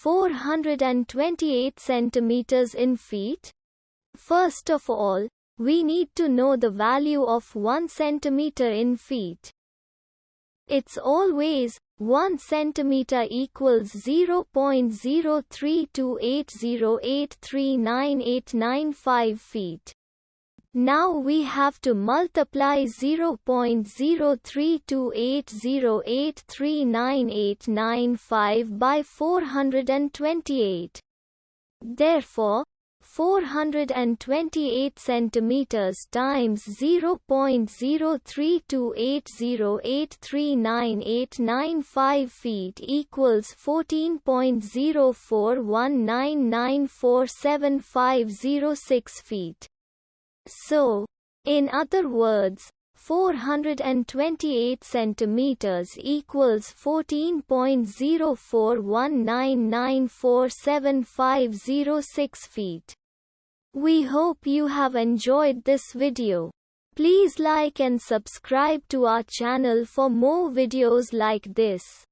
428 centimeters in feet? First of all, we need to know the value of 1 centimeter in feet. It's always 1 centimeter equals 0.03280839895 feet. Now we have to multiply 0.03280839895 by 428. Therefore, 428 centimeters times 0.03280839895 feet equals 14.0419947506 feet. So, in other words, 428 centimeters equals 14.0419947506 feet. We hope you have enjoyed this video. Please like and subscribe to our channel for more videos like this.